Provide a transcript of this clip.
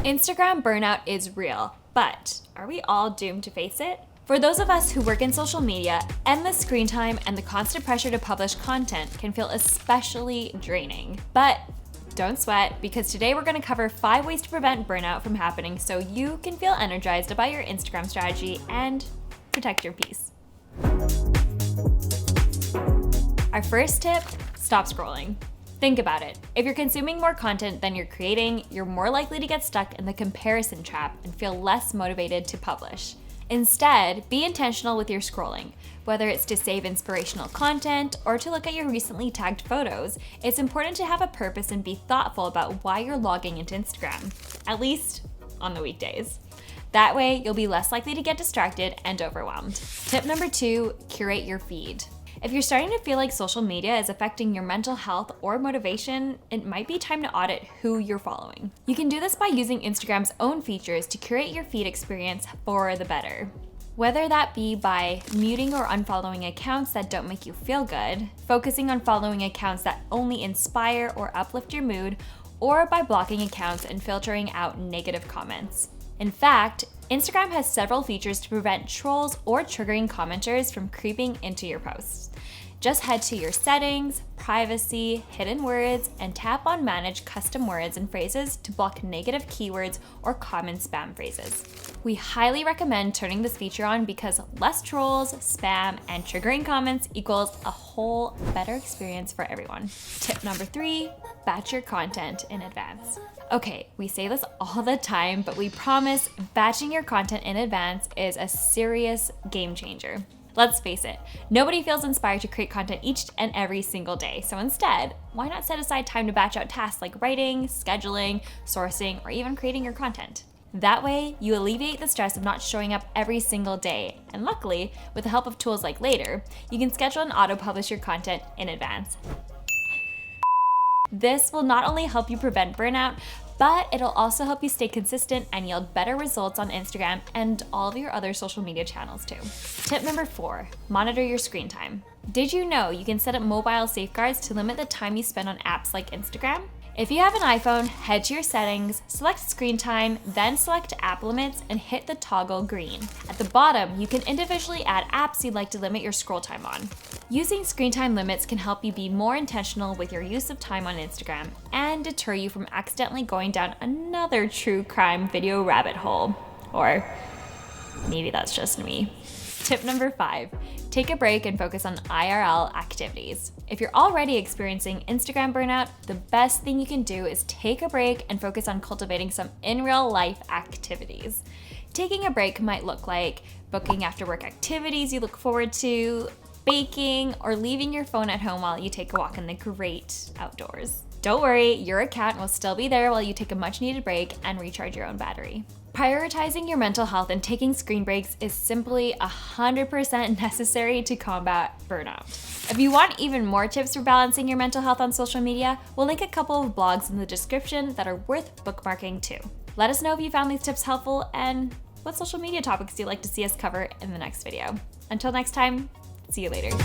Instagram burnout is real, but are we all doomed to face it? For those of us who work in social media, endless screen time and the constant pressure to publish content can feel especially draining. But don't sweat, because today we're going to cover 5 ways to prevent burnout from happening so you can feel energized about your Instagram strategy and protect your peace. Our first tip, stop scrolling. Think about it. If you're consuming more content than you're creating, you're more likely to get stuck in the comparison trap and feel less motivated to publish. Instead, be intentional with your scrolling. Whether it's to save inspirational content or to look at your recently tagged photos, it's important to have a purpose and be thoughtful about why you're logging into Instagram, at least on the weekdays. That way, you'll be less likely to get distracted and overwhelmed. Tip number 2, curate your feed. If you're starting to feel like social media is affecting your mental health or motivation, it might be time to audit who you're following. You can do this by using Instagram's own features to curate your feed experience for the better. Whether that be by muting or unfollowing accounts that don't make you feel good, focusing on following accounts that only inspire or uplift your mood, or by blocking accounts and filtering out negative comments. In fact, Instagram has several features to prevent trolls or triggering commenters from creeping into your posts. Just head to your settings, privacy, hidden words, and tap on manage custom words and phrases to block negative keywords or common spam phrases. We highly recommend turning this feature on because less trolls, spam, and triggering comments equals a whole better experience for everyone. Tip number 3, batch your content in advance. Okay, we say this all the time, but we promise batching your content in advance is a serious game changer. Let's face it, nobody feels inspired to create content each and every single day. So instead, why not set aside time to batch out tasks like writing, scheduling, sourcing, or even creating your content? That way, you alleviate the stress of not showing up every single day. And luckily, with the help of tools like Later, you can schedule and auto-publish your content in advance. This will not only help you prevent burnout, but it'll also help you stay consistent and yield better results on Instagram and all of your other social media channels too. Tip number 4, monitor your screen time. Did you know you can set up mobile safeguards to limit the time you spend on apps like Instagram? If you have an iPhone, head to your settings, select screen time, then select app limits and hit the toggle green. At the bottom, you can individually add apps you'd like to limit your scroll time on. Using screen time limits can help you be more intentional with your use of time on Instagram and deter you from accidentally going down another true crime video rabbit hole. Or maybe that's just me. Tip number 5, take a break and focus on IRL activities. If you're already experiencing Instagram burnout, the best thing you can do is take a break and focus on cultivating some in real life activities. Taking a break might look like booking after work activities you look forward to, baking, or leaving your phone at home while you take a walk in the great outdoors. Don't worry, your account will still be there while you take a much needed break and recharge your own battery. Prioritizing your mental health and taking screen breaks is simply 100% necessary to combat burnout. If you want even more tips for balancing your mental health on social media, we'll link a couple of blogs in the description that are worth bookmarking too. Let us know if you found these tips helpful and what social media topics you'd like to see us cover in the next video. Until next time, see you later.